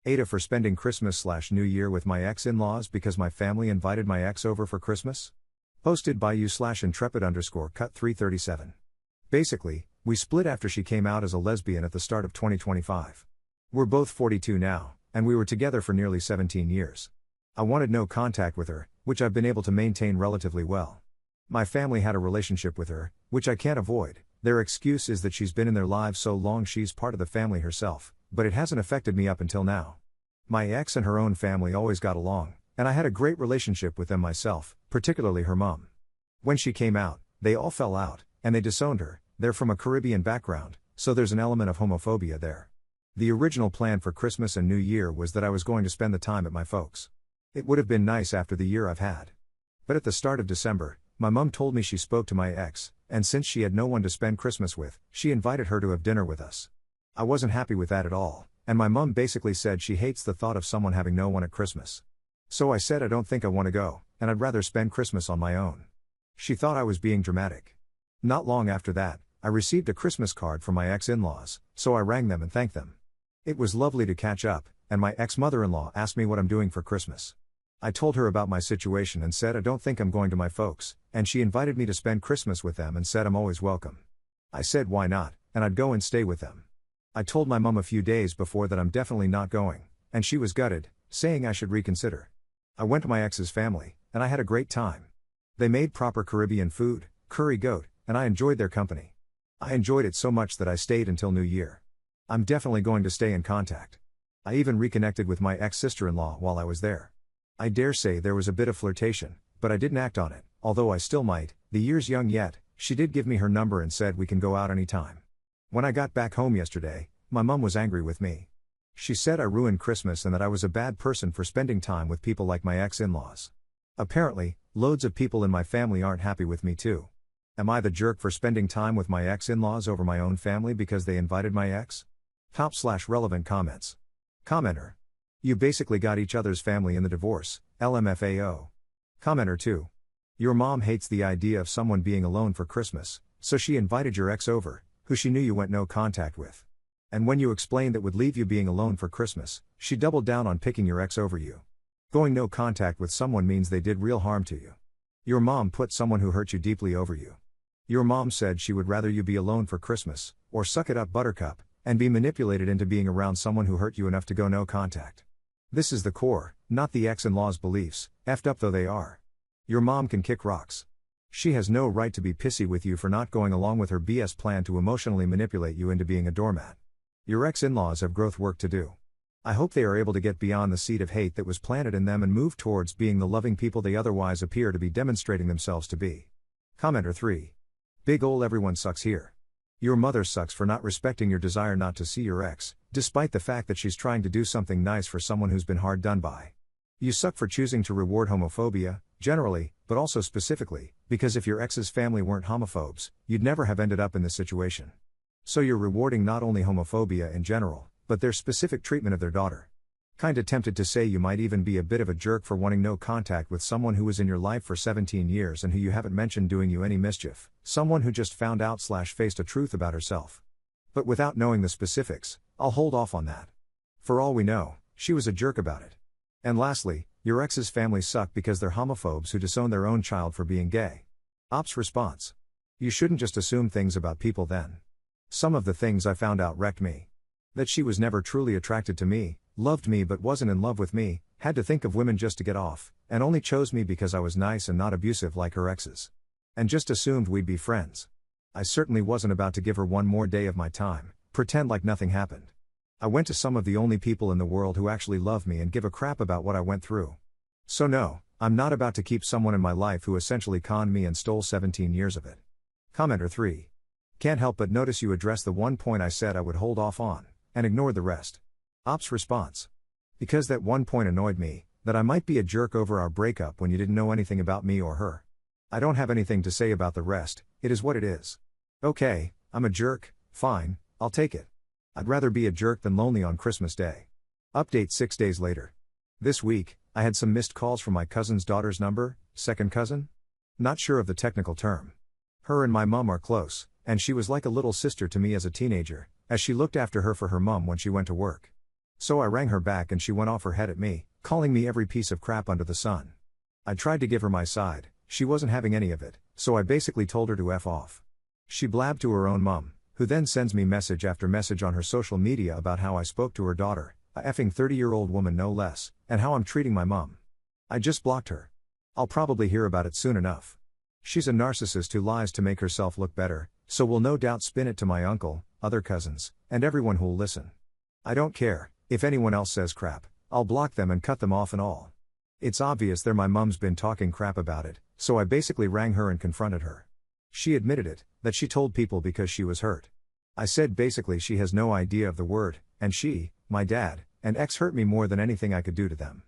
AITAH for spending Christmas/New Year with my ex-in-laws because my family invited my ex over for Christmas? Posted by you/intrepid_cut337. Basically, we split after she came out as a lesbian at the start of 2025. We're both 42 now, and we were together for nearly 17 years. I wanted no contact with her, which I've been able to maintain relatively well. My family had a relationship with her, which I can't avoid. Their excuse is that she's been in their lives so long she's part of the family herself, but it hasn't affected me up until now. My ex and her own family always got along, and I had a great relationship with them myself, particularly her mom. When she came out, they all fell out, and they disowned her. They're from a Caribbean background, so there's an element of homophobia there. The original plan for Christmas and New Year was that I was going to spend the time at my folks'. It would have been nice after the year I've had. But at the start of December, my mom told me she spoke to my ex, and since she had no one to spend Christmas with, she invited her to have dinner with us. I wasn't happy with that at all, and my mom basically said she hates the thought of someone having no one at Christmas. So I said I don't think I want to go, and I'd rather spend Christmas on my own. She thought I was being dramatic. Not long after that, I received a Christmas card from my ex-in-laws, so I rang them and thanked them. It was lovely to catch up, and my ex-mother-in-law asked me what I'm doing for Christmas. I told her about my situation and said I don't think I'm going to my folks, and she invited me to spend Christmas with them and said I'm always welcome. I said why not, and I'd go and stay with them. I told my mom a few days before that I'm definitely not going, and she was gutted, saying I should reconsider. I went to my ex's family, and I had a great time. They made proper Caribbean food, curry goat, and I enjoyed their company. I enjoyed it so much that I stayed until New Year. I'm definitely going to stay in contact. I even reconnected with my ex-sister-in-law while I was there. I dare say there was a bit of flirtation, but I didn't act on it, although I still might. The year's young yet. She did give me her number and said we can go out anytime. When I got back home yesterday, my mom was angry with me. She said I ruined Christmas and that I was a bad person for spending time with people like my ex-in-laws. Apparently, loads of people in my family aren't happy with me too. Am I the jerk for spending time with my ex-in-laws over my own family because they invited my ex? Top/relevant comments. Commenter. You basically got each other's family in the divorce, LMFAO. Commenter 2. Your mom hates the idea of someone being alone for Christmas, so she invited your ex over, who she knew you went no contact with. And when you explained that would leave you being alone for Christmas, she doubled down on picking your ex over you. Going no contact with someone means they did real harm to you. Your mom put someone who hurt you deeply over you. Your mom said she would rather you be alone for Christmas, or suck it up buttercup, and be manipulated into being around someone who hurt you enough to go no contact. This is the core, not the ex-in-law's beliefs, effed up though they are. Your mom can kick rocks. She has no right to be pissy with you for not going along with her BS plan to emotionally manipulate you into being a doormat. Your ex-in-laws have growth work to do. I hope they are able to get beyond the seed of hate that was planted in them and move towards being the loving people they otherwise appear to be demonstrating themselves to be. Commenter 3. Big ol' everyone sucks here. Your mother sucks for not respecting your desire not to see your ex, despite the fact that she's trying to do something nice for someone who's been hard done by. You suck for choosing to reward homophobia, generally, but also specifically, because if your ex's family weren't homophobes, you'd never have ended up in this situation. So you're rewarding not only homophobia in general, but their specific treatment of their daughter. Kinda tempted to say you might even be a bit of a jerk for wanting no contact with someone who was in your life for 17 years and who you haven't mentioned doing you any mischief, someone who just found out/faced a truth about herself. But without knowing the specifics, I'll hold off on that. For all we know, she was a jerk about it. And lastly, your ex's family suck because they're homophobes who disown their own child for being gay. Ops response. You shouldn't just assume things about people then. Some of the things I found out wrecked me. That she was never truly attracted to me, loved me but wasn't in love with me, had to think of women just to get off, and only chose me because I was nice and not abusive like her exes. And just assumed we'd be friends. I certainly wasn't about to give her one more day of my time, pretend like nothing happened. I went to some of the only people in the world who actually love me and give a crap about what I went through. So no, I'm not about to keep someone in my life who essentially conned me and stole 17 years of it. Commenter 3. Can't help but notice you addressed the one point I said I would hold off on, and ignored the rest. Ops response. Because that one point annoyed me, that I might be a jerk over our breakup when you didn't know anything about me or her. I don't have anything to say about the rest, it is what it is. Okay, I'm a jerk, fine, I'll take it. I'd rather be a jerk than lonely on Christmas Day. Update 6 days later. This week, I had some missed calls from my cousin's daughter's number, second cousin? Not sure of the technical term. Her and my mom are close, and she was like a little sister to me as a teenager, as she looked after her for her mom when she went to work. So I rang her back and she went off her head at me, calling me every piece of crap under the sun. I tried to give her my side, she wasn't having any of it, so I basically told her to F off. She blabbed to her own mum, who then sends me message after message on her social media about how I spoke to her daughter, a effing 30-year-old woman no less, and how I'm treating my mum. I just blocked her. I'll probably hear about it soon enough. She's a narcissist who lies to make herself look better, so will no doubt spin it to my uncle, other cousins, and everyone who'll listen. I don't care, if anyone else says crap, I'll block them and cut them off and all. It's obvious there my mum's been talking crap about it, so I basically rang her and confronted her. She admitted it, that she told people because she was hurt. I said basically she has no idea of the word, and she, my dad, and ex hurt me more than anything I could do to them.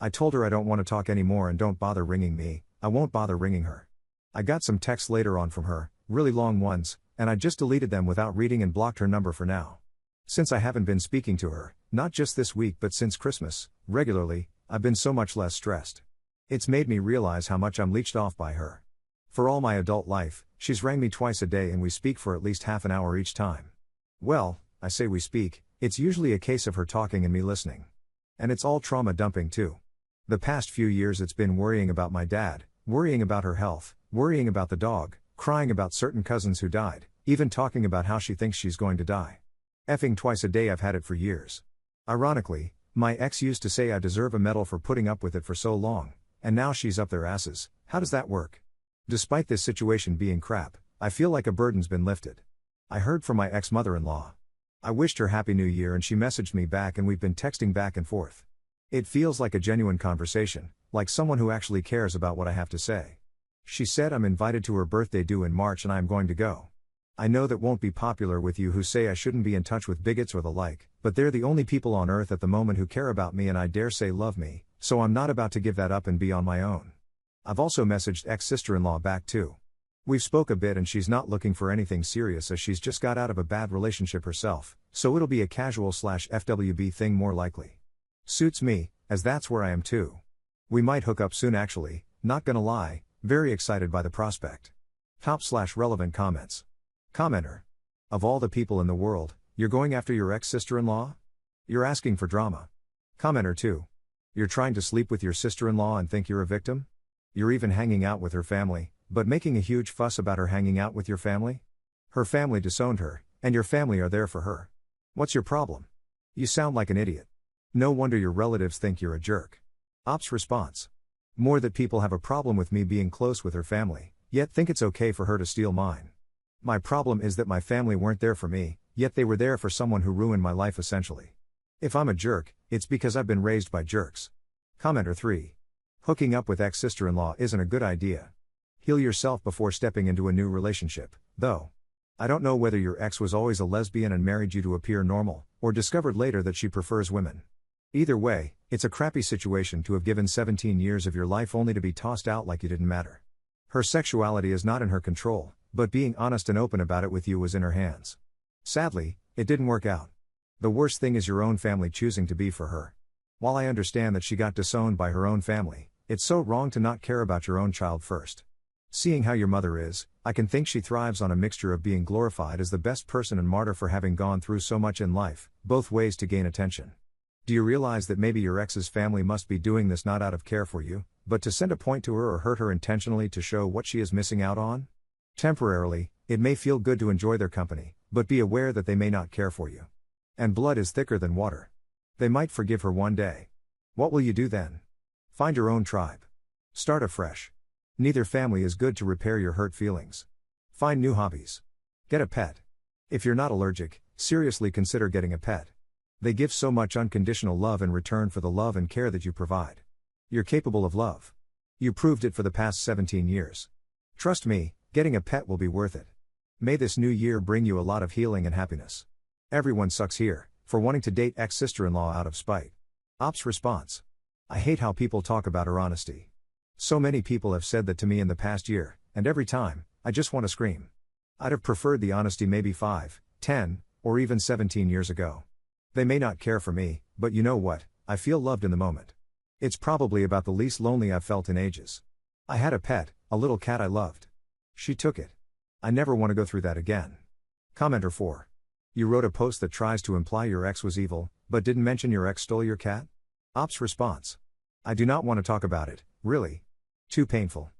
I told her I don't want to talk anymore and don't bother ringing me, I won't bother ringing her. I got some texts later on from her, really long ones, and I just deleted them without reading and blocked her number for now. Since I haven't been speaking to her, not just this week but since Christmas, regularly, I've been so much less stressed. It's made me realize how much I'm leeched off by her. For all my adult life, she's rang me twice a day and we speak for at least half an hour each time. Well, I say we speak, it's usually a case of her talking and me listening. And it's all trauma dumping too. The past few years it's been worrying about my dad, worrying about her health, worrying about the dog, crying about certain cousins who died, even talking about how she thinks she's going to die. Effing twice a day, I've had it for years. Ironically, my ex used to say I deserve a medal for putting up with it for so long, and now she's up their asses. How does that work? Despite this situation being crap, I feel like a burden's been lifted. I heard from my ex-mother-in-law. I wished her Happy New Year and she messaged me back and we've been texting back and forth. It feels like a genuine conversation, like someone who actually cares about what I have to say. She said I'm invited to her birthday due in March and I am going to go. I know that won't be popular with you who say I shouldn't be in touch with bigots or the like, but they're the only people on earth at the moment who care about me and I dare say love me, so I'm not about to give that up and be on my own. I've also messaged ex-sister-in-law back too. We've spoke a bit and she's not looking for anything serious as she's just got out of a bad relationship herself, so it'll be a casual/FWB thing more likely. Suits me, as that's where I am too. We might hook up soon actually, not gonna lie, very excited by the prospect. Top/relevant comments. Commenter. Of all the people in the world, you're going after your ex-sister-in-law? You're asking for drama. Commenter 2. You're trying to sleep with your sister-in-law and think you're a victim? You're even hanging out with her family, but making a huge fuss about her hanging out with your family? Her family disowned her, and your family are there for her. What's your problem? You sound like an idiot. No wonder your relatives think you're a jerk. Ops response. More that people have a problem with me being close with her family, yet think it's okay for her to steal mine. My problem is that my family weren't there for me, yet they were there for someone who ruined my life essentially. If I'm a jerk, it's because I've been raised by jerks. Commenter 3. Hooking up with ex-sister-in-law isn't a good idea. Heal yourself before stepping into a new relationship, though. I don't know whether your ex was always a lesbian and married you to appear normal, or discovered later that she prefers women. Either way, it's a crappy situation to have given 17 years of your life only to be tossed out like you didn't matter. Her sexuality is not in her control, but being honest and open about it with you was in her hands. Sadly, it didn't work out. The worst thing is your own family choosing to be for her. While I understand that she got disowned by her own family, it's so wrong to not care about your own child first. Seeing how your mother is, I can think she thrives on a mixture of being glorified as the best person and martyr for having gone through so much in life, both ways to gain attention. Do you realize that maybe your ex's family must be doing this not out of care for you, but to send a point to her or hurt her intentionally to show what she is missing out on? Temporarily, it may feel good to enjoy their company, but be aware that they may not care for you. And blood is thicker than water. They might forgive her one day. What will you do then? Find your own tribe. Start afresh. Neither family is good to repair your hurt feelings. Find new hobbies. Get a pet. If you're not allergic, seriously consider getting a pet. They give so much unconditional love in return for the love and care that you provide. You're capable of love. You proved it for the past 17 years. Trust me, getting a pet will be worth it. May this new year bring you a lot of healing and happiness. Everyone sucks here, for wanting to date ex-sister-in-law out of spite. Ops response. I hate how people talk about her honesty. So many people have said that to me in the past year, and every time, I just want to scream. I'd have preferred the honesty maybe 5, 10, or even 17 years ago. They may not care for me, but you know what, I feel loved in the moment. It's probably about the least lonely I've felt in ages. I had a pet, a little cat I loved. She took it. I never want to go through that again. Commenter 4. You wrote a post that tries to imply your ex was evil, But didn't mention your ex stole your cat? Ops response. I do not want to talk about it, really. Too painful.